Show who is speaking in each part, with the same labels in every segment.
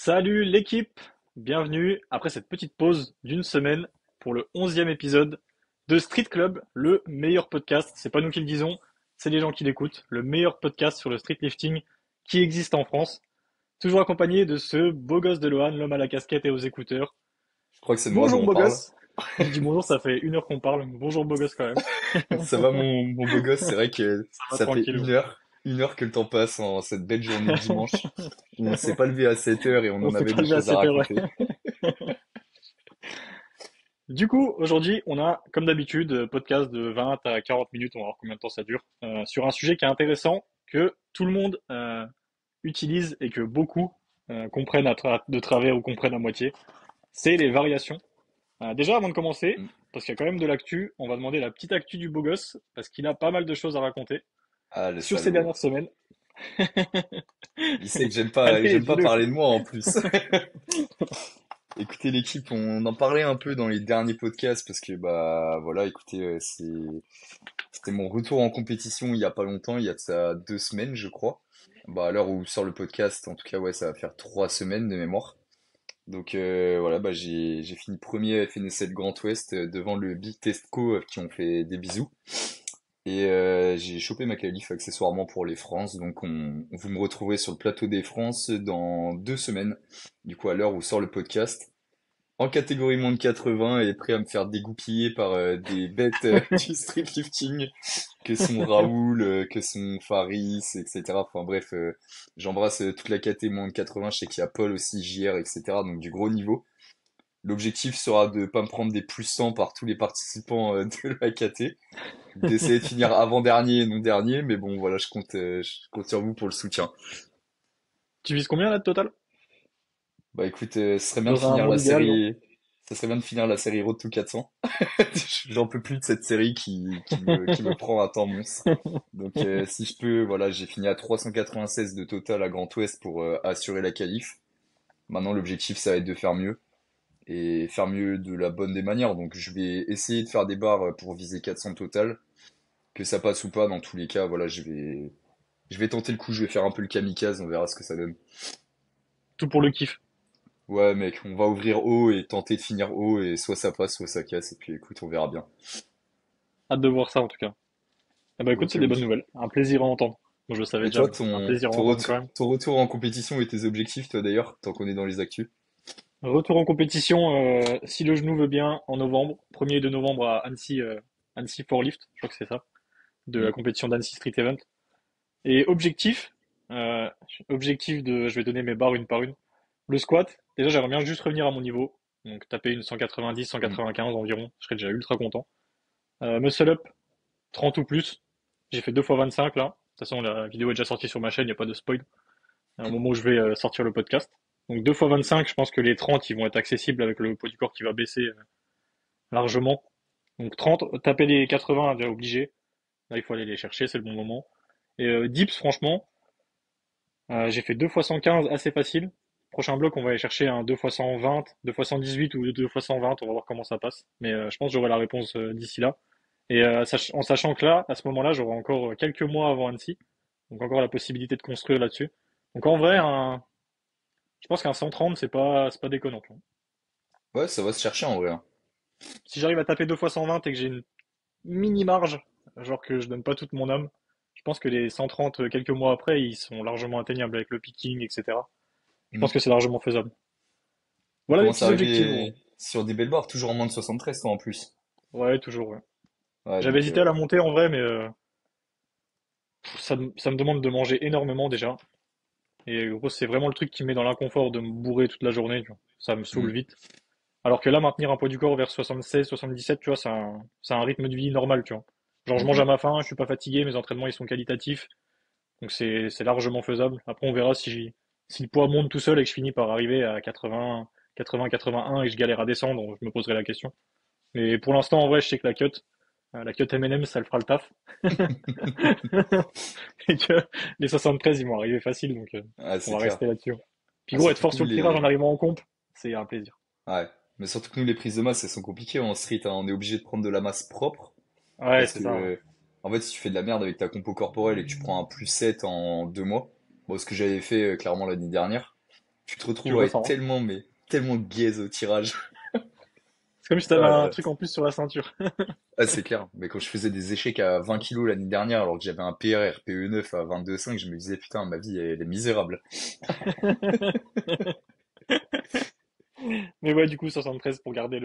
Speaker 1: Salut l'équipe, bienvenue après cette petite pause d'une semaine pour le 11e épisode de Street Club, le meilleur podcast, c'est pas nous qui le disons, c'est les gens qui l'écoutent, le meilleur podcast sur le street lifting qui existe en France, toujours accompagné de ce beau gosse de Lohan, l'homme à la casquette et aux écouteurs.
Speaker 2: Je crois que c'est de moi dont
Speaker 1: Bonjour
Speaker 2: on
Speaker 1: beau
Speaker 2: parle.
Speaker 1: gosse, je dis bonjour, ça fait 1 heure qu'on parle, bonjour beau gosse quand même,
Speaker 2: Ça va mon beau gosse, c'est vrai que
Speaker 1: ça va
Speaker 2: ça fait
Speaker 1: tranquille,
Speaker 2: une heure que le temps passe en cette belle journée de dimanche où on s'est pas levé à 7 heures et on
Speaker 1: on
Speaker 2: en
Speaker 1: s'est
Speaker 2: avait
Speaker 1: pas
Speaker 2: des
Speaker 1: levé à
Speaker 2: choses à
Speaker 1: 7 heures.
Speaker 2: raconter.
Speaker 1: Du coup, aujourd'hui, on a, comme d'habitude, podcast de 20 à 40 minutes, on va voir combien de temps ça dure, sur un sujet qui est intéressant, que tout le monde utilise et que beaucoup comprennent de travers ou comprennent à moitié. C'est les variations. Déjà, avant de commencer,
Speaker 2: Mm.
Speaker 1: parce qu'il y a quand même de l'actu, on va demander la petite actu du beau gosse, parce qu'il a pas mal de choses à raconter
Speaker 2: Ah le
Speaker 1: sur ces
Speaker 2: salaud.
Speaker 1: dernières semaines.
Speaker 2: Il sait que
Speaker 1: Allez,
Speaker 2: j'aime pas
Speaker 1: dis-le.
Speaker 2: parler de moi en plus. Écoutez l'équipe, on en parlait un peu dans les derniers podcasts parce que bah voilà, écoutez, c'était mon retour en compétition il y a pas longtemps, il y a de ça 2 semaines je crois. Bah à l'heure où sort le podcast, en tout cas ouais, ça va faire 3 semaines de mémoire. Donc voilà, bah j'ai fini premier à FNSL Grand Ouest devant le Big Testco qui ont fait des bisous. Et j'ai chopé ma qualif accessoirement pour les France. Donc vous me retrouverez sur le plateau des France dans 2 semaines. Du coup à l'heure où sort le podcast. En catégorie moins de 80 et prêt à me faire dégoupiller par des bêtes du street lifting que sont Raoul, que sont Faris, etc. Enfin bref, j'embrasse toute la KT moins de 80, je sais qu'il y a Paul aussi, JR, etc. Donc du gros niveau. L'objectif sera de pas me prendre des plus 100 par tous les participants de la KT, d'essayer de finir avant-dernier et non dernier, mais bon voilà, je compte sur vous pour le soutien.
Speaker 1: Tu vises combien là de total?
Speaker 2: Bah écoute, ce serait bien de
Speaker 1: Dans un
Speaker 2: finir
Speaker 1: monde
Speaker 2: la
Speaker 1: idéal, genre.
Speaker 2: série, ça serait bien de finir la série Road to 400. J'en peux plus de cette série qui me prend un temps monstre. Donc si je peux, voilà, j'ai fini à 396 de total à Grand Ouest pour assurer la qualif. Maintenant l'objectif ça va être de faire mieux et faire mieux de la bonne des manières. Donc je vais essayer de faire des barres pour viser 400 total. Que ça passe ou pas, dans tous les cas, voilà, je vais tenter le coup, je vais faire un peu le kamikaze, on verra ce que ça donne.
Speaker 1: Tout pour le kiff.
Speaker 2: Ouais mec, on va ouvrir haut et tenter de finir haut et soit ça passe, soit ça casse et puis écoute, on verra bien.
Speaker 1: Hâte de voir ça en tout cas. Eh ben écoute,
Speaker 2: Ok
Speaker 1: c'est des bonnes
Speaker 2: oui.
Speaker 1: nouvelles. Un plaisir à entendre. Bon, je le savais
Speaker 2: Et
Speaker 1: déjà,
Speaker 2: toi,
Speaker 1: mais un plaisir à entendre quand même.
Speaker 2: ton retour en compétition et tes objectifs, toi d'ailleurs, tant qu'on est dans les actus?
Speaker 1: Retour en compétition, si le genou veut bien, en novembre, 1er et 2 novembre à Annecy, Annecy for Lift, je crois que c'est ça, de la
Speaker 2: Hmm.
Speaker 1: compétition d'Annecy Street Event. Et objectif, euh, objectif de, je vais donner mes barres une par une. Le squat, déjà j'aimerais bien juste revenir à mon niveau, donc taper une 190,
Speaker 2: Hmm.
Speaker 1: 195 environ, je serais déjà ultra content. Muscle up, 30 ou plus. J'ai fait 2 fois 25 là. De toute façon, la vidéo est déjà sortie sur ma chaîne, il n'y a pas de spoil. Au moment où je vais sortir le podcast. Donc 2 fois 25, je pense que les 30, ils vont être accessibles avec le poids du corps qui va baisser largement. Donc 30, taper les 80, déjà obligé. Là, il faut aller les chercher, c'est le bon moment. Et dips, franchement, j'ai fait 2 fois 115 assez facile. Prochain bloc, on va aller chercher un 2 fois 120, 2 fois 118 ou 2 fois 120, on va voir comment ça passe. Mais je pense que j'aurai la réponse d'ici là. Et en sachant que là, à ce moment-là, j'aurai encore quelques mois avant Annecy. Donc encore la possibilité de construire là-dessus. Donc en vrai, je pense qu'un 130, c'est pas déconnant, tu vois.
Speaker 2: Ouais, ça va se chercher en vrai, hein.
Speaker 1: Si j'arrive à taper 2 fois 120 et que j'ai une mini marge, genre que je donne pas toute mon âme, je pense que les 130 quelques mois après, ils sont largement atteignables avec le picking, etc. Je
Speaker 2: Hmm.
Speaker 1: pense que c'est largement faisable.
Speaker 2: On
Speaker 1: Voilà les
Speaker 2: commence à
Speaker 1: petits objectifs,
Speaker 2: arriver
Speaker 1: gros.
Speaker 2: sur des belles barres, toujours en moins de 73 toi en plus.
Speaker 1: Ouais, toujours, ouais.
Speaker 2: Ouais,
Speaker 1: J'avais
Speaker 2: donc
Speaker 1: hésité à la monter en vrai, mais ça me demande de manger énormément déjà. Et gros, c'est vraiment le truc qui me met dans l'inconfort de me bourrer toute la journée, tu vois. Ça me saoule
Speaker 2: hmm.
Speaker 1: vite. Alors que là, maintenir un poids du corps vers 76, 77, tu vois, c'est un rythme de vie normal, tu vois. Genre, je
Speaker 2: Hmm,
Speaker 1: mange à
Speaker 2: hmm.
Speaker 1: ma faim, je suis pas fatigué, mes entraînements, ils sont qualitatifs. Donc, c'est largement faisable. Après, on verra si le poids monte tout seul et que je finis par arriver à 80, 80, 81 et que je galère à descendre, je me poserai la question. Mais pour l'instant, en vrai, je sais que la cut M&M, ça le fera le taf. Et que les 73, ils vont arriver facile, donc,
Speaker 2: Ah,
Speaker 1: on
Speaker 2: c'est
Speaker 1: va
Speaker 2: clair.
Speaker 1: rester là-dessus. Puis
Speaker 2: Ah,
Speaker 1: gros, être
Speaker 2: surtout
Speaker 1: fort
Speaker 2: que
Speaker 1: sur
Speaker 2: nous
Speaker 1: le tirage en
Speaker 2: les
Speaker 1: arrivant en comp, c'est un plaisir.
Speaker 2: ouais, mais surtout que nous les prises de masse, elles sont compliquées en street, hein. On est obligé de prendre de la masse propre
Speaker 1: Ouais,
Speaker 2: parce
Speaker 1: c'est ça, ouais.
Speaker 2: que en fait, si tu fais de la merde avec ta compo corporelle et que tu prends un plus 7 en 2 mois, bon, ce que j'avais fait clairement l'année dernière. Tu te
Speaker 1: Tu
Speaker 2: retrouves
Speaker 1: le
Speaker 2: à être
Speaker 1: ressens, hein.
Speaker 2: tellement, mais tellement gaze au tirage.
Speaker 1: C'est comme si
Speaker 2: Oh
Speaker 1: t'avais
Speaker 2: là
Speaker 1: un
Speaker 2: là.
Speaker 1: truc en plus sur la ceinture.
Speaker 2: Ah, c'est clair. Mais quand je faisais des échecs à 20 kilos l'année dernière, alors que j'avais un PR RPE 9 à 22,5, je me disais, putain, ma vie, elle est misérable.
Speaker 1: Mais ouais, du coup, 73 pour garder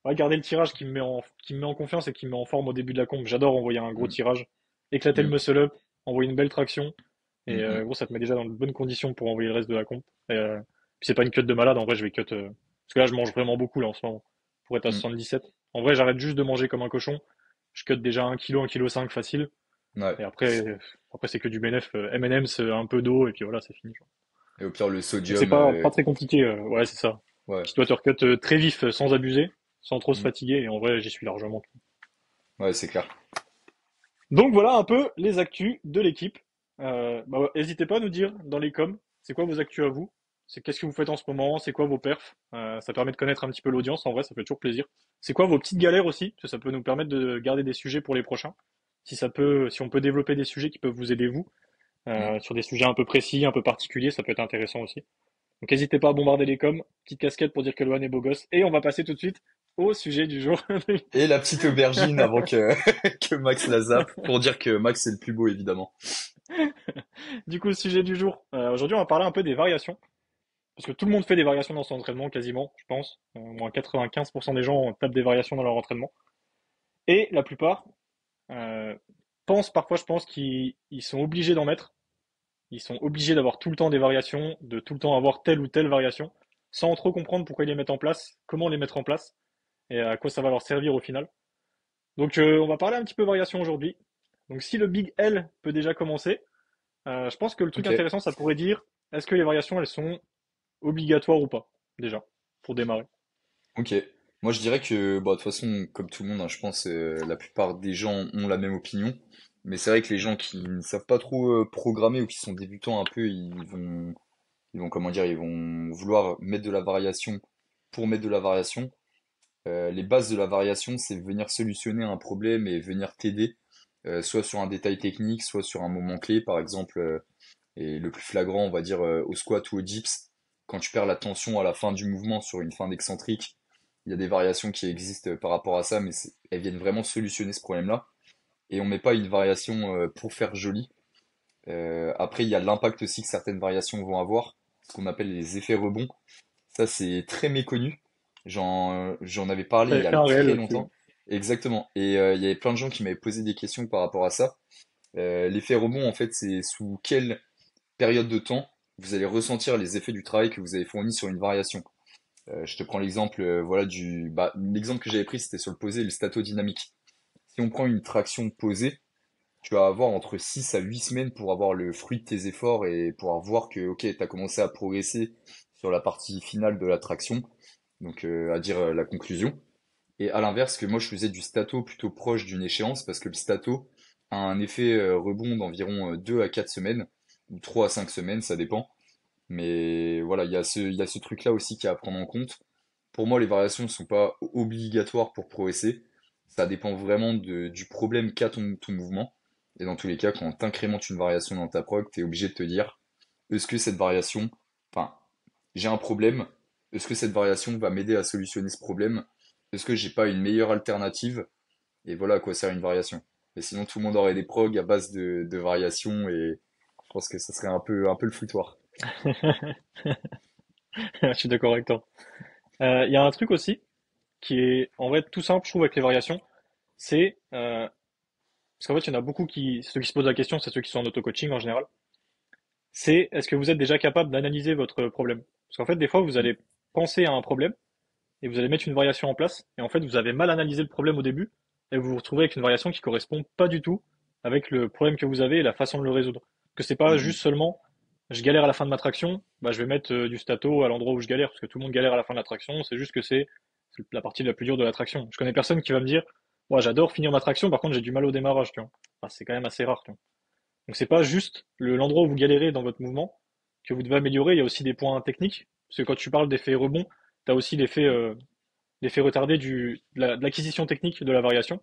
Speaker 1: ouais, garder le tirage qui me met en confiance et qui me met en forme au début de la comp. J'adore envoyer un gros
Speaker 2: Mm,
Speaker 1: tirage, éclater le
Speaker 2: mm,
Speaker 1: muscle up, envoyer une belle traction.
Speaker 2: mm,
Speaker 1: Et
Speaker 2: mm,
Speaker 1: gros, ça te met déjà dans de bonnes conditions pour envoyer le reste de la comp. Et, puis c'est pas une cut de malade, en vrai, je vais cut. Parce que là, je mange vraiment beaucoup là en ce moment, pour être à
Speaker 2: mm.
Speaker 1: 77. En vrai, j'arrête juste de manger comme un cochon. Je cut déjà 1 kg, 1,5 kg facile.
Speaker 2: Ouais.
Speaker 1: Et après c'est que du bénéf. M&M's, un peu d'eau, et puis voilà, c'est fini.
Speaker 2: Et au pire, le
Speaker 1: Donc c'est
Speaker 2: sodium,
Speaker 1: pas très compliqué. Ouais, c'est ça.
Speaker 2: ouais.
Speaker 1: Petit watercut très vif, sans abuser, sans trop se
Speaker 2: Mm,
Speaker 1: fatiguer. Et en vrai, j'y suis largement.
Speaker 2: ouais, c'est clair.
Speaker 1: Donc voilà un peu les actus de l'équipe. Bah, ouais, n'hésitez pas à nous dire dans les coms, c'est quoi vos actus à vous? C'est qu'est-ce que vous faites en ce moment? C'est quoi vos perfs? Ça permet de connaître un petit peu l'audience. En vrai, ça fait toujours plaisir. C'est quoi vos petites galères aussi? Parce que ça peut nous permettre de garder des sujets pour les prochains. Si on peut développer des sujets qui peuvent vous aider vous,
Speaker 2: Mm.
Speaker 1: sur des sujets un peu précis, un peu particuliers, ça peut être intéressant aussi. Donc n'hésitez pas à bombarder les coms. Petite casquette pour dire que Loan est beau gosse. Et on va passer tout de suite au sujet du jour.
Speaker 2: Et la petite aubergine avant que, que Max la zappe, pour dire que Max est le plus beau, évidemment.
Speaker 1: Du coup, le sujet du jour. Aujourd'hui, on va parler un peu des variations. Parce que tout le monde fait des variations dans son entraînement, quasiment, je pense. Au moins 95% des gens tapent des variations dans leur entraînement. Et la plupart euh, pensent parfois, je pense, qu'ils sont obligés d'en mettre. Ils sont obligés d'avoir tout le temps des variations, de tout le temps avoir telle ou telle variation, sans trop comprendre pourquoi ils les mettent en place, comment les mettre en place, et à quoi ça va leur servir au final. Donc on va parler un petit peu variation aujourd'hui. Donc si le Big L peut déjà commencer, je pense que le truc
Speaker 2: Ok,
Speaker 1: intéressant, ça pourrait dire, est-ce que les variations, elles sont obligatoires ou pas, déjà, pour démarrer.
Speaker 2: ok. Moi, je dirais que, bah, de toute façon, comme tout le monde, hein, je pense, la plupart des gens ont la même opinion. Mais c'est vrai que les gens qui ne savent pas trop programmer ou qui sont débutants un peu, ils vont, comment dire, ils vont vouloir mettre de la variation pour mettre de la variation. Les bases de la variation, c'est venir solutionner un problème et venir t'aider, soit sur un détail technique, soit sur un moment clé, par exemple, et le plus flagrant, on va dire, au squat ou au dips, quand tu perds la tension à la fin du mouvement sur une fin d'excentrique, il y a des variations qui existent par rapport à ça, mais elles viennent vraiment solutionner ce problème-là. Et on met pas une variation pour faire joli. Après, il y a l'impact aussi que certaines variations vont avoir, ce qu'on appelle les effets rebonds. Ça, c'est très méconnu. J'en avais parlé il
Speaker 1: T'avais
Speaker 2: y
Speaker 1: fait
Speaker 2: a
Speaker 1: un réel
Speaker 2: très
Speaker 1: là-dessus, ouais.
Speaker 2: longtemps. Exactement. Et il y avait plein de gens qui m'avaient posé des questions par rapport à ça. L'effet rebond, en fait, c'est sous quelle période de temps vous allez ressentir les effets du travail que vous avez fourni sur une variation. Je te prends l'exemple, voilà, l'exemple que j'avais pris, c'était sur le posé et le statodynamique. Si on prend une traction posée, tu vas avoir entre 6 à 8 semaines pour avoir le fruit de tes efforts et pouvoir voir que, ok, tu as commencé à progresser sur la partie finale de la traction, donc à dire la conclusion. Et à l'inverse, que moi je faisais du stato plutôt proche d'une échéance, parce que le stato a un effet rebond d'environ 2 à 4 semaines, ou 3 à 5 semaines, ça dépend. Mais voilà, il y a ce truc-là aussi qui est à prendre en compte. Pour moi, les variations ne sont pas obligatoires pour progresser. Ça dépend vraiment du problème qu'a ton mouvement. Et dans tous les cas, quand tu incrémentes une variation dans ta prog, tu es obligé de te dire, est-ce que cette variation, enfin, j'ai un problème, est-ce que cette variation va m'aider à solutionner ce problème? Est-ce que j'ai pas une meilleure alternative? Et voilà à quoi sert une variation. Et sinon, tout le monde aurait des progs à base de variations et je pense que ça serait un peu le foutoir.
Speaker 1: Je suis d'accord avec toi. Il y a un truc aussi qui est en vrai tout simple, je trouve, avec les variations. C'est parce qu'en fait, il y en a beaucoup ceux qui se posent la question, c'est ceux qui sont en auto-coaching en général. C'est est-ce que vous êtes déjà capable d'analyser votre problème? Parce qu'en fait, des fois, vous
Speaker 2: Mm.
Speaker 1: allez penser à un problème et vous allez mettre une variation en place, et en fait, vous avez mal analysé le problème au début, et vous vous retrouvez avec une variation qui correspond pas du tout avec le problème que vous avez et la façon de le résoudre. Que c'est pas
Speaker 2: Mm,
Speaker 1: juste seulement, je galère à la fin de ma traction, bah, je vais mettre du stato à l'endroit où je galère, parce que tout le monde galère à la fin de la traction, c'est juste que c'est la partie la plus dure de la traction. Je connais personne qui va me dire, moi j'adore finir ma traction, par contre j'ai du mal au démarrage, tu vois. Enfin, c'est quand même assez rare, tu vois. Donc c'est pas juste l'endroit où vous galérez dans votre mouvement que vous devez améliorer, il y a aussi des points techniques, parce que quand tu parles d'effet rebond, tu as aussi l'effet retardé de l'acquisition technique de la variation.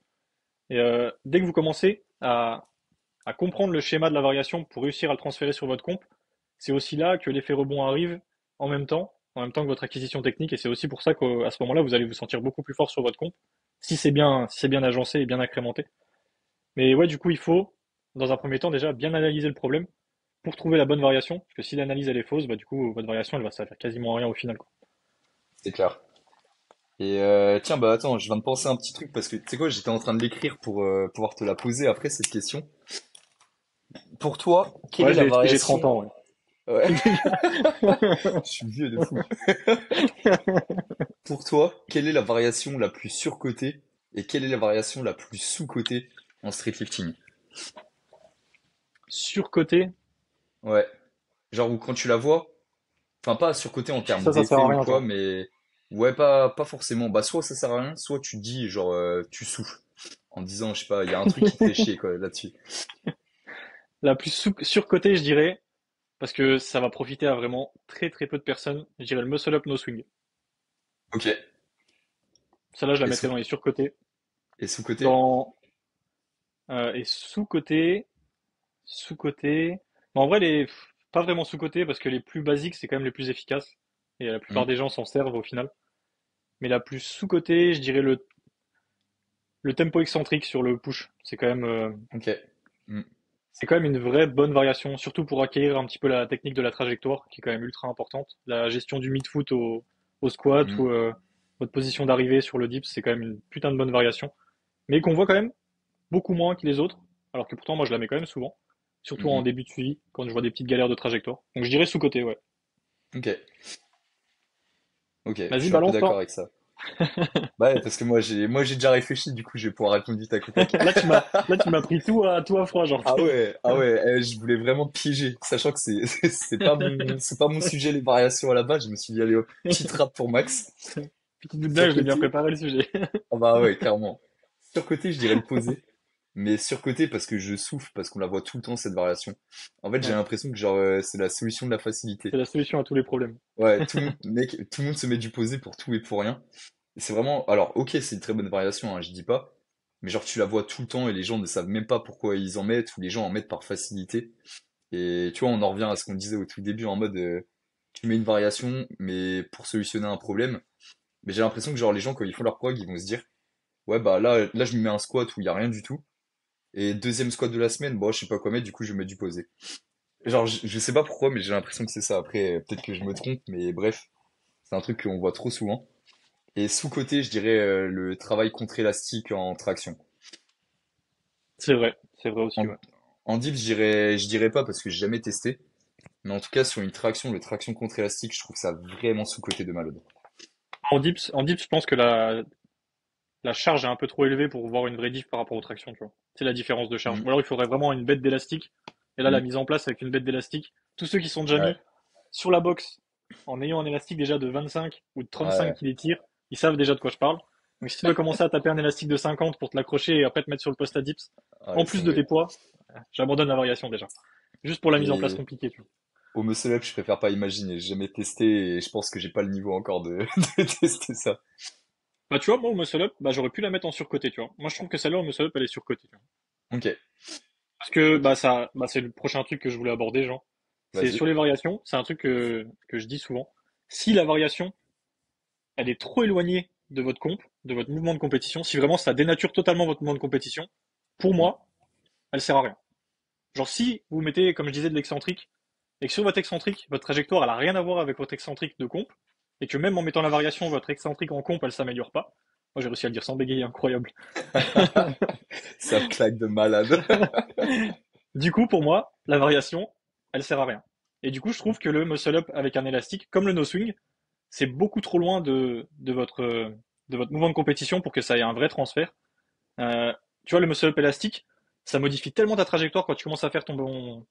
Speaker 1: Et dès que vous commencez à comprendre le schéma de la variation pour réussir à le transférer sur votre comp, c'est aussi là que l'effet rebond arrive en même temps que votre acquisition technique, et c'est aussi pour ça qu'à ce moment-là, vous allez vous sentir beaucoup plus fort sur votre compte, si c'est bien agencé et bien incrémenté. Mais ouais, du coup, il faut, dans un premier temps, déjà bien analyser le problème pour trouver la bonne variation, parce que si l'analyse elle est fausse, bah du coup, votre variation, elle va servir quasiment à rien au final, quoi.
Speaker 2: C'est clair. Et tiens, bah attends, je viens de penser à un petit truc parce que tu sais quoi, j'étais en train de l'écrire pour pouvoir te la poser après cette question. Pour toi, quelle
Speaker 1: Ouais,
Speaker 2: est la
Speaker 1: j'ai 30
Speaker 2: variation?
Speaker 1: ans, ouais.
Speaker 2: Ouais, je suis vieux de fou. Pour toi, quelle est la variation la plus surcotée et quelle est la variation la plus sous-cotée en street lifting?
Speaker 1: Surcoté,
Speaker 2: Ouais. Genre où quand tu la vois, enfin pas surcotée en termes
Speaker 1: ça sert
Speaker 2: d'effet
Speaker 1: à
Speaker 2: ou
Speaker 1: rien,
Speaker 2: quoi,
Speaker 1: genre.
Speaker 2: mais ouais, pas forcément. Bah soit ça sert à rien, soit tu te dis genre tu souffles en disant, je sais pas, il y a un truc qui te fait chier quoi là-dessus.
Speaker 1: La plus surcotée, je dirais, parce que ça va profiter à vraiment très très peu de personnes, je dirais le muscle up no swing.
Speaker 2: Ok.
Speaker 1: Celle-là, je la
Speaker 2: Et
Speaker 1: mettrais
Speaker 2: sous
Speaker 1: dans les surcotés.
Speaker 2: et sous-côté?
Speaker 1: Dans, et sous-coté, en vrai, pas vraiment sous-coté, parce que les plus basiques, c'est quand même les plus efficaces. Et la plupart
Speaker 2: Hmm,
Speaker 1: des gens s'en servent au final. Mais la plus sous-cotée, je dirais le tempo excentrique sur le push.
Speaker 2: ok. Hmm,
Speaker 1: C'est quand même une vraie bonne variation, surtout pour acquérir un petit peu la technique de la trajectoire, qui est quand même ultra importante. La gestion du mid-foot au squat
Speaker 2: hmm,
Speaker 1: ou votre position d'arrivée sur le dips, c'est quand même une putain de bonne variation. Mais qu'on voit quand même beaucoup moins que les autres, alors que pourtant moi je la mets quand même souvent,
Speaker 2: hmm,
Speaker 1: surtout en
Speaker 2: hmm.
Speaker 1: début de suivi, quand je vois des petites galères de trajectoire. Donc je dirais sous-côté, ouais.
Speaker 2: Ok. Ok, je
Speaker 1: Vas-y,
Speaker 2: suis un peu d'accord
Speaker 1: balance-toi.
Speaker 2: avec ça. Bah ouais, parce que moi j'ai déjà réfléchi, du coup je vais pouvoir répondre du tac au tac.
Speaker 1: Là tu m'as pris tout à froid, genre.
Speaker 2: Ah ouais, je voulais vraiment te piéger, sachant que c'est pas mon sujet les variations à la base. Je me suis dit allez hop, petite rap pour Max.
Speaker 1: Puis tu te doutes bien que je l'ai bien
Speaker 2: Surcoté,
Speaker 1: préparé le sujet.
Speaker 2: ah bah ouais, clairement. Surcoté, je dirais le poser, mais surcoté parce que je souffle, parce qu'on la voit tout le temps cette variation. En fait, j'ai
Speaker 1: Ouais,
Speaker 2: l'impression que genre c'est la solution de la facilité.
Speaker 1: c'est la solution à tous les problèmes.
Speaker 2: Ouais, tout le monde, mec, tout le monde se met du posé pour tout et pour rien. Et c'est vraiment, alors ok, c'est une très bonne variation, hein, je dis pas, mais genre tu la vois tout le temps et les gens ne savent même pas pourquoi ils en mettent ou les gens en mettent par facilité. Et tu vois, on en revient à ce qu'on disait au tout début en mode tu mets une variation mais pour solutionner un problème. Mais j'ai l'impression que genre les gens quand ils font leur prog, ils vont se dire ouais bah là je me mets un squat où il y a rien du tout et deuxième squat de la semaine, bon je sais pas quoi mettre, du coup je mets du posé. Genre je sais pas pourquoi mais j'ai l'impression que c'est ça. Après peut-être que je me trompe mais bref, c'est un truc qu'on voit trop souvent. Et sous-côté, je dirais le travail contre-élastique en traction.
Speaker 1: C'est vrai aussi,
Speaker 2: En,
Speaker 1: ouais.
Speaker 2: en dips, je dirais pas parce que j'ai jamais testé. Mais en tout cas, sur une traction, le traction contre-élastique, je trouve ça vraiment sous-côté de malade.
Speaker 1: En dips, je pense que la charge est un peu trop élevée pour voir une vraie diff par rapport aux tractions, tu vois. C'est la différence de charge.
Speaker 2: Hmm,
Speaker 1: Ou alors il faudrait vraiment une bête d'élastique. Et là, la
Speaker 2: hmm,
Speaker 1: mise en place avec une bête d'élastique, tous ceux qui sont déjà
Speaker 2: ouais,
Speaker 1: mis sur la box en ayant un élastique déjà de 25 ou de 35
Speaker 2: ouais,
Speaker 1: qui les tire, ils savent déjà de quoi je parle. Donc si tu veux commencer à taper un élastique de 50 pour te l'accrocher et après te mettre sur le poste à dips,
Speaker 2: ouais,
Speaker 1: en
Speaker 2: laisse
Speaker 1: plus de
Speaker 2: tomber.
Speaker 1: tes poids, j'abandonne la variation déjà. Juste pour la mise en place
Speaker 2: Et
Speaker 1: compliquée, tu vois.
Speaker 2: au muscle up, je préfère pas imaginer. J'ai jamais testé et je pense que j'ai pas le niveau encore de, de tester ça.
Speaker 1: Bah tu vois, moi au muscle up, bah j'aurais pu la mettre en surcoté, tu vois. Moi je trouve que celle-là au muscle up, elle est surcotée, tu vois.
Speaker 2: Ok,
Speaker 1: Parce que
Speaker 2: ok,
Speaker 1: c'est le prochain truc que je voulais aborder, Jean. C'est
Speaker 2: vas-y.
Speaker 1: sur les variations, c'est un truc que je dis souvent. Si la variation, elle est trop éloignée de votre comp, de votre mouvement de compétition, si vraiment ça dénature totalement votre mouvement de compétition, pour
Speaker 2: Hmm,
Speaker 1: moi, elle sert à rien. Genre si vous mettez, comme je disais, de l'excentrique, et que sur votre excentrique, votre trajectoire, elle a rien à voir avec votre excentrique de comp, et que même en mettant la variation, votre excentrique en comp, elle s'améliore pas. Moi j'ai réussi à le dire sans bégayer, incroyable.
Speaker 2: ça claque de malade.
Speaker 1: Du coup, pour moi, la variation, elle sert à rien. Et du coup, je trouve que le muscle up avec un élastique, comme le no swing, c'est beaucoup trop loin de votre mouvement de compétition pour que ça ait un vrai transfert. Euh, Tu vois, le muscle up élastique, ça modifie tellement ta trajectoire quand tu commences à faire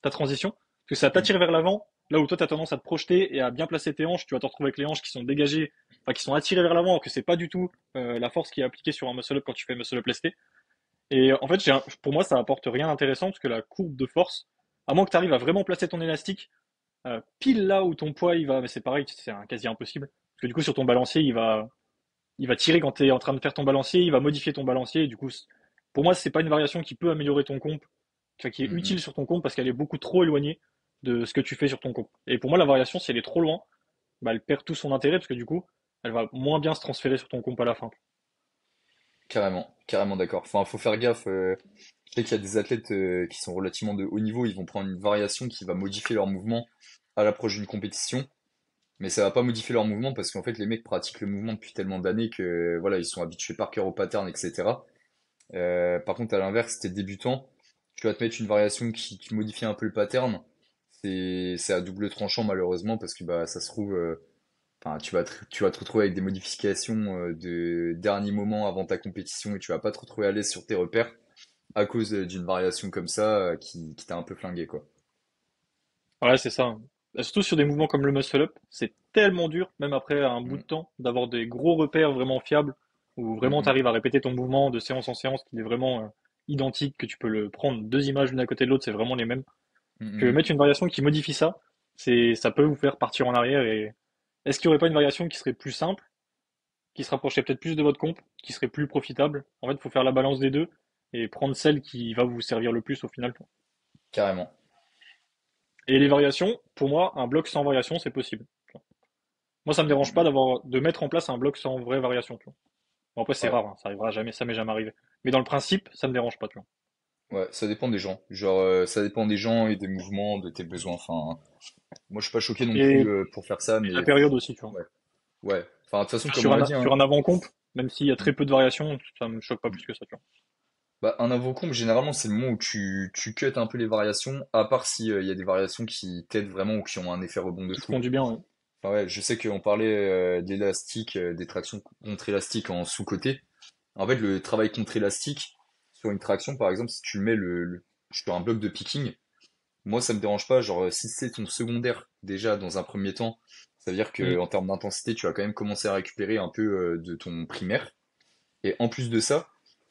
Speaker 1: ta transition, que ça
Speaker 2: Hmm,
Speaker 1: t'attire vers l'avant, là où toi, tu as tendance à te projeter et à bien placer tes hanches, tu vas te retrouver avec les hanches qui sont dégagées, enfin, qui sont attirées vers l'avant, alors que c'est pas du tout la force qui est appliquée sur un muscle up quand tu fais muscle up lesté. Et en fait, pour moi, ça apporte rien d'intéressant parce que la courbe de force, à moins que tu arrives à vraiment placer ton élastique pile là où ton poids il va, mais c'est pareil, c'est quasi impossible. Parce que du coup, sur ton balancier, il va tirer quand tu es en train de faire ton balancier, il va modifier ton balancier. Et du coup, pour moi, c'est pas une variation qui peut améliorer ton comp, enfin, qui est
Speaker 2: hmm, hmm.
Speaker 1: utile sur ton comp parce qu'elle est beaucoup trop éloignée de ce que tu fais sur ton comp. Et pour moi, la variation, si elle est trop loin, bah, elle perd tout son intérêt parce que du coup, elle va moins bien se transférer sur ton comp à la fin.
Speaker 2: Carrément, carrément d'accord. Enfin, faut faire gaffe. Je sais qu'il y a des athlètes qui sont relativement de haut niveau, ils vont prendre une variation qui va modifier leur mouvement à l'approche d'une compétition, mais ça va pas modifier leur mouvement parce qu'en fait les mecs pratiquent le mouvement depuis tellement d'années que voilà, ils sont habitués par cœur au pattern, etc. Par contre, à l'inverse, si t'es débutant, tu vas te mettre une variation qui modifie un peu le pattern. C'est à double tranchant malheureusement parce que bah ça se trouve, enfin tu vas te retrouver avec des modifications de dernier moment avant ta compétition et tu vas pas te retrouver à l'aise sur tes repères à cause d'une variation comme ça qui t'a un peu flingué quoi.
Speaker 1: Ouais, c'est ça. Bah, surtout sur des mouvements comme le muscle up, c'est tellement dur, même après un bout
Speaker 2: Mm,
Speaker 1: de temps, d'avoir des gros repères vraiment fiables, où
Speaker 2: mm,
Speaker 1: vraiment tu
Speaker 2: mm,
Speaker 1: arrives à répéter ton mouvement de séance en séance, qui est vraiment identique, que tu peux le prendre deux images l'une à côté de l'autre, c'est vraiment les mêmes.
Speaker 2: mm,
Speaker 1: Que
Speaker 2: mm.
Speaker 1: mettre une variation qui modifie ça, ça peut vous faire partir en arrière. Et est-ce qu'il n'y aurait pas une variation qui serait plus simple, qui se rapprocherait peut-être plus de votre comp, qui serait plus profitable? En fait, il faut faire la balance des deux et prendre celle qui va vous servir le plus au final.
Speaker 2: Carrément.
Speaker 1: Et les variations, pour moi, un bloc sans variation, c'est possible. Moi, ça me
Speaker 2: Mm,
Speaker 1: dérange
Speaker 2: mm,
Speaker 1: pas
Speaker 2: mm.
Speaker 1: de mettre en place un bloc sans vraie variation, tu vois. Bon, après, c'est
Speaker 2: Ouais.
Speaker 1: rare, hein, ça arrivera jamais, ça m'est jamais arrivé. Mais dans le principe, ça me dérange pas, tu vois.
Speaker 2: Ouais, ça dépend des gens. Genre, ça dépend des gens et des mouvements, de tes besoins. Enfin, moi, je suis pas choqué non
Speaker 1: Et,
Speaker 2: plus pour faire ça,
Speaker 1: et la
Speaker 2: mais
Speaker 1: période aussi, tu vois.
Speaker 2: ouais, ouais. Enfin, de toute façon, comme
Speaker 1: Sur
Speaker 2: on l'a dit,
Speaker 1: sur
Speaker 2: hein,
Speaker 1: un avant-comp, même s'il y a
Speaker 2: mm,
Speaker 1: très peu de variations, ça me choque pas
Speaker 2: mm.
Speaker 1: plus que ça, tu vois.
Speaker 2: Bah, un avocombe, généralement, c'est le moment où tu cuts un peu les variations, à part si il y a des variations qui t'aident vraiment ou qui ont un effet rebond de
Speaker 1: Qui te
Speaker 2: fou.
Speaker 1: font du bien, ouais.
Speaker 2: Enfin, ouais, je sais qu'on parlait d'élastique, des tractions contre-élastiques en sous-côté. En fait, le travail contre-élastique sur une traction, par exemple, si tu le mets sur un bloc de picking, moi, ça me dérange pas. Genre, si c'est ton secondaire déjà dans un premier temps, ça veut dire que
Speaker 1: Mm.
Speaker 2: en termes d'intensité, tu vas quand même commencer à récupérer un peu de ton primaire. Et en plus de ça,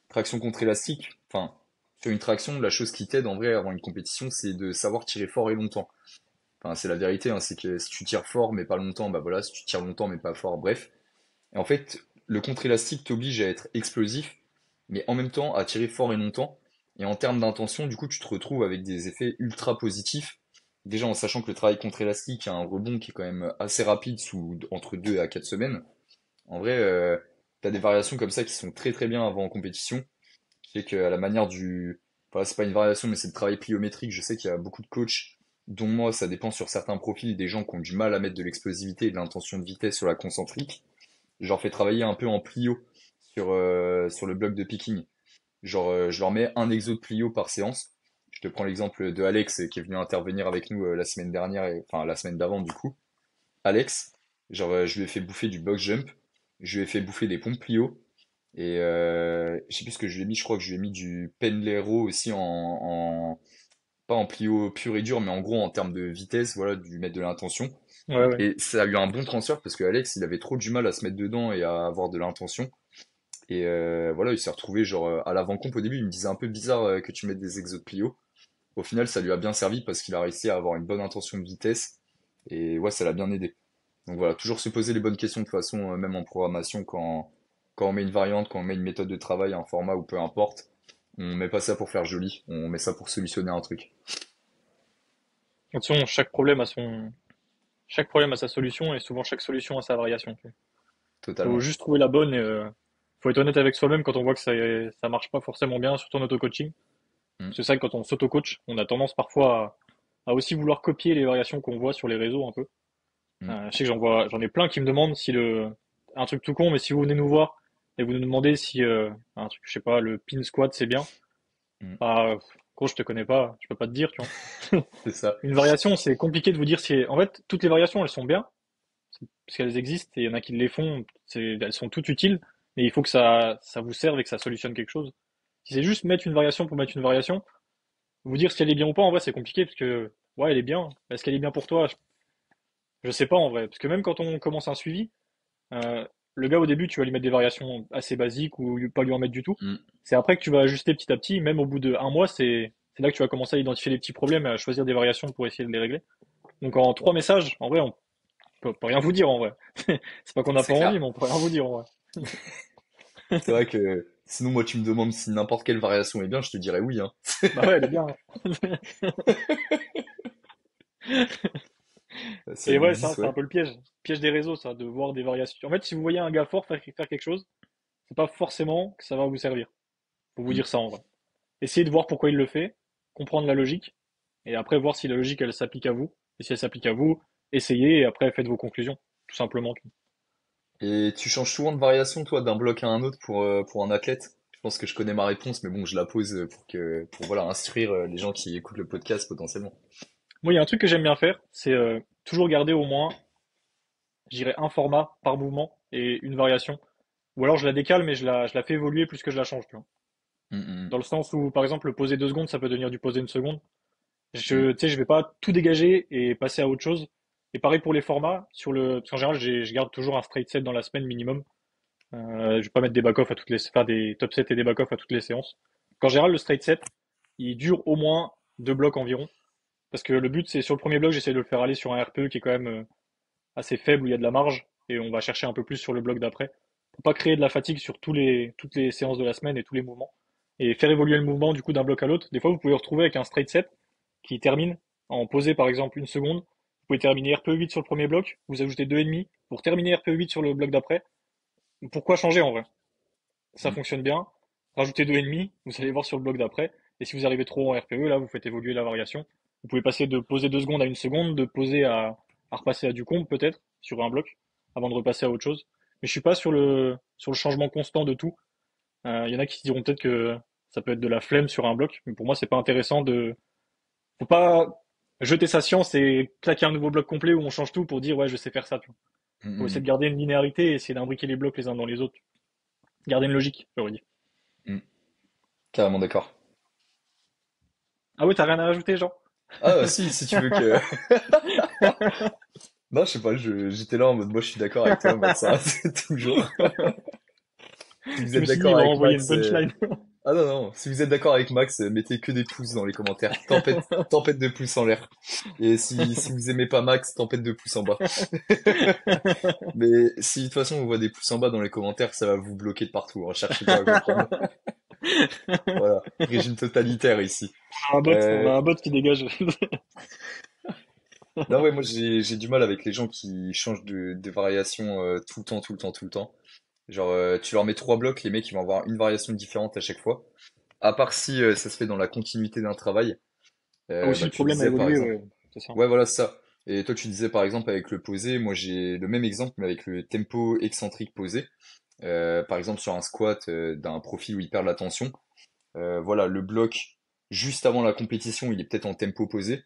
Speaker 2: traction contre élastique, enfin, sur une traction, la chose qui t'aide en vrai avant une compétition, c'est de savoir tirer fort et longtemps. Enfin, c'est la vérité, hein, c'est que si tu tires fort mais pas longtemps, bah voilà, si tu tires longtemps mais pas fort, bref. Et en fait, le contre-élastique t'oblige à être explosif, mais en même temps à tirer fort et longtemps. Et en termes d'intention, du coup, tu te retrouves avec des effets ultra positifs. Déjà en sachant que le travail contre-élastique a un rebond qui est quand même assez rapide entre 2 à 4 semaines. En vrai, t'as des variations comme ça qui sont très très bien avant en compétition. Je sais qu'à la manière du... Voilà, c'est pas une variation, mais c'est le travail pliométrique. Je sais qu'il y a beaucoup de coachs, dont moi, ça dépend sur certains profils, des gens qui ont du mal à mettre de l'explosivité et de l'intention de vitesse sur la concentrique. Je leur fais travailler un peu en plio sur le bloc de picking. Genre, je leur mets un exo de plio par séance. Je te prends l'exemple de Alex qui est venu intervenir avec nous la semaine dernière, enfin la semaine d'avant du coup. Alex, genre, je lui ai fait bouffer du box jump, je lui ai fait bouffer des pompes plio, et je sais plus ce que je lui ai mis, je crois que je lui ai mis du Pendlero aussi pas en plio pur et dur, mais en gros en termes de vitesse, voilà, du mettre de l'intention.
Speaker 1: Ouais, ouais.
Speaker 2: Et ça a eu un bon transfert parce que Alex, il avait trop du mal à se mettre dedans et à avoir de l'intention. Et voilà, il s'est retrouvé genre à l'avant-comp au début, il me disait un peu bizarre que tu mettes des exos de plio. Au final, ça lui a bien servi parce qu'il a réussi à avoir une bonne intention de vitesse. Et ouais, ça l'a bien aidé. Donc voilà, toujours se poser les bonnes questions de toute façon, même en programmation, quand on met une variante, quand on met une méthode de travail, un format ou peu importe, on met pas ça pour faire joli, on met ça pour solutionner un truc.
Speaker 1: Attention, chaque problème a sa solution et souvent chaque solution a sa variation, tu vois. Faut
Speaker 2: Totalement.
Speaker 1: juste trouver la bonne et faut être honnête avec soi-même quand on voit que ça marche pas forcément bien, surtout en auto-coaching.
Speaker 2: Mm,
Speaker 1: C'est ça que quand on s'auto-coach, on a tendance parfois à aussi vouloir copier les variations qu'on voit sur les réseaux un peu.
Speaker 2: mm,
Speaker 1: Je sais que j'en ai plein qui me demandent si un truc tout con, mais si vous venez nous voir et vous nous demandez si un truc, je sais pas, le pin squat c'est bien,
Speaker 2: mm.
Speaker 1: bah, gros, je te connais pas, je peux pas te dire, tu vois.
Speaker 2: C'est ça.
Speaker 1: Une variation, c'est compliqué de vous dire si, en fait, toutes les variations, elles sont bien, parce qu'elles existent et il y en a qui les font, elles sont toutes utiles, mais il faut que ça vous serve et que ça solutionne quelque chose. Si c'est juste mettre une variation pour mettre une variation, vous dire si elle est bien ou pas, en vrai, c'est compliqué parce que, ouais, elle est bien. Est-ce qu'elle est bien pour toi? Je sais pas en vrai, parce que même quand on commence un suivi, euh, le gars au début, tu vas lui mettre des variations assez basiques ou pas lui en mettre du tout.
Speaker 2: Mm.
Speaker 1: C'est après que tu vas ajuster petit à petit, même au bout de un mois, c'est là que tu vas commencer à identifier les petits problèmes et à choisir des variations pour essayer de les régler. Donc en trois messages, en vrai, on peut rien vous dire en vrai. C'est pas qu'on n'a pas
Speaker 2: C'est
Speaker 1: envie,
Speaker 2: clair.
Speaker 1: mais on peut rien vous dire en vrai.
Speaker 2: C'est vrai que sinon moi tu me demandes si n'importe quelle variation est bien, je te dirais oui, hein.
Speaker 1: Bah ouais, elle est bien.
Speaker 2: Ça
Speaker 1: Et ouais, ça,
Speaker 2: existe,
Speaker 1: c'est un
Speaker 2: ouais.
Speaker 1: peu le piège. Piège des réseaux, ça, de voir des variations. En fait, si vous voyez un gars fort faire quelque chose, c'est pas forcément que ça va vous servir. Faut vous
Speaker 2: Mm.
Speaker 1: dire ça en vrai. Essayez de voir pourquoi il le fait, comprendre la logique, et après voir si la logique elle s'applique à vous. Et si elle s'applique à vous, essayez et après faites vos conclusions, tout simplement.
Speaker 2: Et tu changes souvent de variation, toi, d'un bloc à un autre pour un athlète? Je pense que je connais ma réponse, mais bon, je la pose pour voilà, instruire les gens qui écoutent le podcast potentiellement.
Speaker 1: Moi, il y a un truc que j'aime bien faire, c'est toujours garder au moins, je dirais, un format par mouvement et une variation. Ou alors je la décale, mais je la fais évoluer plus que je la change, tu vois.
Speaker 2: Mm,
Speaker 1: Dans le sens où, par exemple, le poser 2 secondes, ça peut devenir du poser une seconde.
Speaker 2: mm,
Speaker 1: Tu sais, je vais pas tout dégager et passer à autre chose. Et pareil pour les formats, parce qu'en général, je garde toujours un straight set dans la semaine minimum. Je vais pas mettre des back-off à faire des top sets et des back-off à toutes les séances. En général, le straight set, il dure au moins 2 blocs environ. Parce que le but, c'est sur le premier bloc, j'essaie de le faire aller sur un RPE qui est quand même assez faible, où il y a de la marge, et on va chercher un peu plus sur le bloc d'après. Pour pas créer de la fatigue sur toutes les séances de la semaine et tous les mouvements. Et faire évoluer le mouvement du coup d'un bloc à l'autre. Des fois, vous pouvez vous retrouver avec un straight set qui termine en posé par exemple 1 seconde. Vous pouvez terminer RPE 8 sur le premier bloc, vous ajoutez 2,5 pour terminer RPE 8 sur le bloc d'après. Pourquoi changer en vrai? Ça
Speaker 2: mm.
Speaker 1: fonctionne bien. Rajoutez 2,5, vous allez voir sur le bloc d'après. Et si vous arrivez trop en RPE, là, vous faites évoluer la variation. Vous pouvez passer de poser 2 secondes à 1 seconde, de poser à repasser à du combe peut-être sur un bloc avant de repasser à autre chose. Mais je suis pas sur le changement constant de tout. Il y en a qui diront peut-être que ça peut être de la flemme sur un bloc, mais pour moi c'est pas intéressant de. Faut pas jeter sa science et claquer un nouveau bloc complet où on change tout pour dire ouais je sais faire ça. Tu vois.
Speaker 2: Mm,
Speaker 1: Faut essayer
Speaker 2: mm,
Speaker 1: de garder une linéarité et essayer d'imbriquer les blocs les uns dans les autres. Garder une logique, j'aurais dit.
Speaker 2: mm. Carrément d'accord.
Speaker 1: Ah ouais, t'as rien à ajouter, Jean?
Speaker 2: Ah, si, si tu veux que... Non, je sais pas, j'étais là en mode, moi je suis d'accord avec toi, Max, ça, c'est toujours. Si vous
Speaker 1: Je
Speaker 2: êtes
Speaker 1: me suis dit,
Speaker 2: d'accord
Speaker 1: il va
Speaker 2: avec
Speaker 1: envoyer une
Speaker 2: Max,
Speaker 1: punchline.
Speaker 2: ah non, non, si vous êtes d'accord avec Max, mettez que des pouces dans les commentaires. Tempête de pouces en l'air. Et si vous aimez pas Max, tempête de pouces en bas. Mais si de toute façon on voit des pouces en bas dans les commentaires, ça va vous bloquer de partout, hein. Cherchez pas à comprendre. Voilà, régime totalitaire ici.
Speaker 1: On a
Speaker 2: Euh,
Speaker 1: un bot qui dégage.
Speaker 2: Non, ouais, moi j'ai du mal avec les gens qui changent de variation tout le temps, tout le temps, tout le temps. Genre, tu leur mets trois blocs, les mecs ils vont avoir une variation différente à chaque fois. À part si ça se fait dans la continuité d'un travail.
Speaker 1: Ah, aussi,
Speaker 2: Bah,
Speaker 1: le
Speaker 2: tu
Speaker 1: problème a
Speaker 2: disais par
Speaker 1: évolué,
Speaker 2: exemple.
Speaker 1: ouais, c'est ça.
Speaker 2: Ouais, voilà ça. Et toi, tu disais par exemple avec le posé, moi j'ai le même exemple, mais avec le tempo excentrique posé. Par exemple sur un squat d'un profil où il perd la tension. Voilà, le bloc juste avant la compétition, il est peut-être en tempo posé.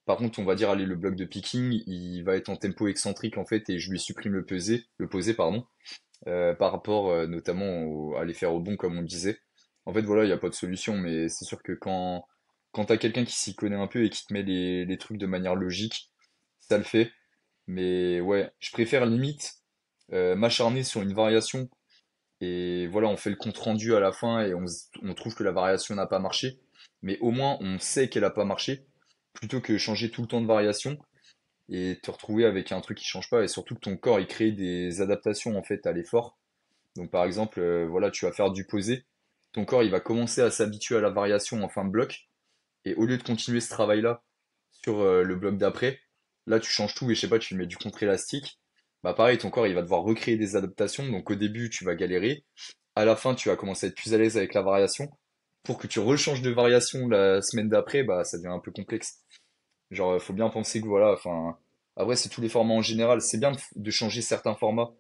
Speaker 2: Par contre, on va dire, allez, le bloc de picking, il va être en tempo excentrique en fait, et je lui supprime le posé, pardon, par rapport notamment à l'effet rebond comme on disait. En fait, voilà, il n'y a pas de solution, mais c'est sûr que quand t'as quelqu'un qui s'y connaît un peu et qui te met les trucs de manière logique, ça le fait. Mais ouais, je préfère limite m'acharner sur une variation et voilà, on fait le compte rendu à la fin et on trouve que la variation n'a pas marché. Mais au moins, on sait qu'elle n'a pas marché, plutôt que changer tout le temps de variation et te retrouver avec un truc qui change pas. Et surtout que ton corps, il crée des adaptations en fait à l'effort. Donc par exemple, voilà, tu vas faire du posé. Ton corps, il va commencer à s'habituer à la variation en fin de bloc. Et au lieu de continuer ce travail-là sur le bloc d'après, là tu changes tout et je sais pas, tu mets du contre-élastique. Bah pareil, ton corps il va devoir recréer des adaptations. Donc au début tu vas galérer. À la fin tu vas commencer à être plus à l'aise avec la variation. Pour que tu rechanges de variation la semaine d'après, bah ça devient un peu complexe. Genre faut bien penser que voilà, enfin après c'est tous les formats en général. C'est bien de changer certains formats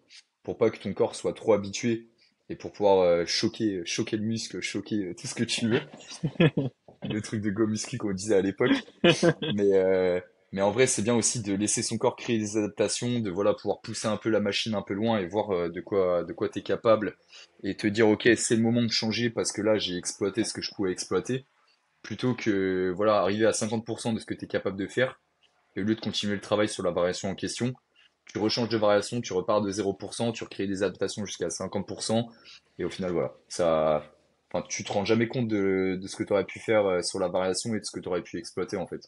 Speaker 2: pour pas que ton corps soit trop habitué et pour pouvoir choquer le muscle, choquer tout ce que tu veux. Le truc de go muscu qu'on disait à l'époque. Mais, euh, mais en vrai, c'est bien aussi de laisser son corps créer des adaptations, de voilà, pouvoir pousser un peu la machine un peu loin et voir de quoi t'es capable et te dire, ok, c'est le moment de changer parce que là, j'ai exploité ce que je pouvais exploiter, plutôt que voilà, arriver à 50% de ce que t'es capable de faire et au lieu de continuer le travail sur la variation en question, tu rechanges de variation, tu repars de 0%, tu recrées des adaptations jusqu'à 50% et au final, voilà, ça, enfin, tu te rends jamais compte de ce que tu aurais pu faire sur la variation et de ce que tu aurais pu exploiter en fait.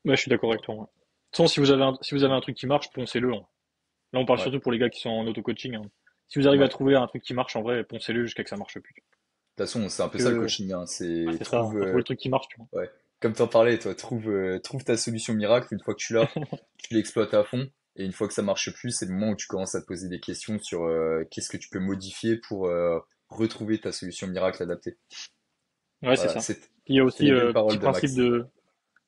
Speaker 1: Ouais, je suis d'accord avec toi. Ouais. De toute façon, si vous avez un truc qui marche, poncez-le, hein. Là, on parle
Speaker 2: Ouais.
Speaker 1: surtout pour les gars qui sont en auto-coaching, hein. Si vous arrivez à
Speaker 2: Ouais.
Speaker 1: trouver un truc qui marche, en vrai, poncez-le jusqu'à que ça marche plus.
Speaker 2: De toute façon, c'est un
Speaker 1: Parce
Speaker 2: peu ça le
Speaker 1: que,
Speaker 2: coaching, hein.
Speaker 1: ah,
Speaker 2: C'est
Speaker 1: c'est ça,
Speaker 2: trouve,
Speaker 1: faut trouver le truc qui marche, tu vois.
Speaker 2: ouais. comme t'en parlais, toi, trouve ta solution miracle. Une fois que tu l'as, tu l'exploites à fond. Et une fois que ça marche plus, c'est le moment où tu commences à te poser des questions sur qu'est-ce que tu peux modifier pour retrouver ta solution miracle adaptée.
Speaker 1: Ouais, c'est
Speaker 2: Voilà,
Speaker 1: ça. Puis il y a
Speaker 2: c'était
Speaker 1: aussi
Speaker 2: les belles paroles de Max.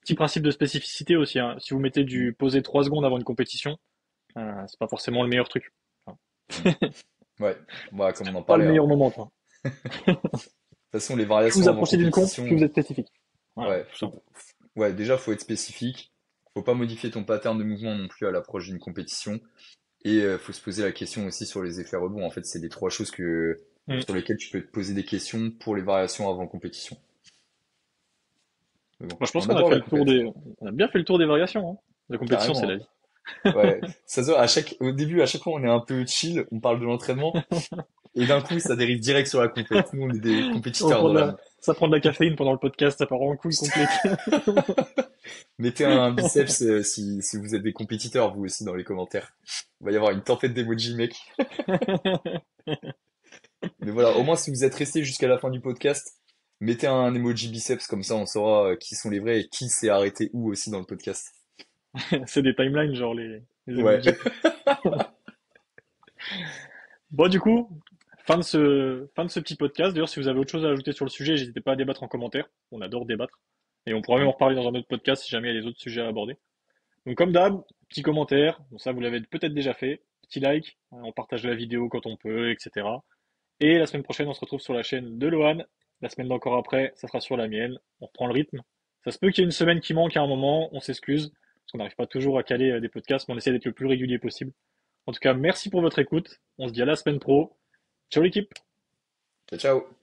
Speaker 1: petit principe de spécificité aussi, hein. Si vous mettez
Speaker 2: Mm,
Speaker 1: du poser 3 secondes avant une compétition, c'est pas forcément le meilleur truc. Enfin,
Speaker 2: mm. Ouais, voilà, comme on en
Speaker 1: pas le
Speaker 2: parlait, hein.
Speaker 1: meilleur moment, quoi.
Speaker 2: De toute façon, les
Speaker 1: Plus
Speaker 2: variations
Speaker 1: vous
Speaker 2: avant
Speaker 1: approchez d'une comp, plus vous
Speaker 2: compétition,
Speaker 1: êtes spécifique. Voilà,
Speaker 2: ouais,
Speaker 1: tout simple.
Speaker 2: ouais, déjà, faut être spécifique. Faut pas modifier ton pattern de mouvement non plus à l'approche d'une compétition. Et faut se poser la question aussi sur les effets rebonds. En fait, c'est les trois choses
Speaker 1: Mm.
Speaker 2: sur lesquelles tu peux te poser des questions pour les variations avant compétition. Mais bon,
Speaker 1: Moi, je pense
Speaker 2: on
Speaker 1: qu'on a
Speaker 2: adore
Speaker 1: fait
Speaker 2: la
Speaker 1: le tour
Speaker 2: compète.
Speaker 1: on a bien fait le tour des variations, hein. La compétition, c'est
Speaker 2: Carrément,
Speaker 1: la
Speaker 2: hein.
Speaker 1: vie.
Speaker 2: Ouais. Ça se voit, au début, à chaque fois, on est un peu chill, on parle de l'entraînement, et d'un coup, ça dérive direct sur la compète. Nous, on est des
Speaker 1: On
Speaker 2: compétiteurs
Speaker 1: prend
Speaker 2: dans l'âme.
Speaker 1: ça prend de la caféine pendant le podcast, ça part en couille complète.
Speaker 2: Mettez un biceps si vous êtes des compétiteurs, vous aussi, dans les commentaires. Il va y avoir une tempête d'emoji, mec. Mais voilà, au moins, si vous êtes resté jusqu'à la fin du podcast, mettez un emoji biceps, comme ça, on saura qui sont les vrais et qui s'est arrêté où aussi dans le podcast.
Speaker 1: C'est des timelines, genre les
Speaker 2: Ouais.
Speaker 1: emojis. Bon, du coup, fin de ce petit podcast. D'ailleurs, si vous avez autre chose à ajouter sur le sujet, n'hésitez pas à débattre en commentaire. On adore débattre. Et on pourra même en reparler dans un autre podcast si jamais il y a des autres sujets à aborder. Donc, comme d'hab, petit commentaire. Bon, ça, vous l'avez peut-être déjà fait. Petit like. On partage la vidéo quand on peut, etc. Et la semaine prochaine, on se retrouve sur la chaîne de Lohan. La semaine d'encore après, ça sera sur la mienne. On reprend le rythme. Ça se peut qu'il y ait une semaine qui manque à un moment. On s'excuse. Parce qu'on n'arrive pas toujours à caler des podcasts, mais on essaie d'être le plus régulier possible. En tout cas, merci pour votre écoute. On se dit à la semaine pro. Ciao l'équipe!
Speaker 2: Ciao, ciao.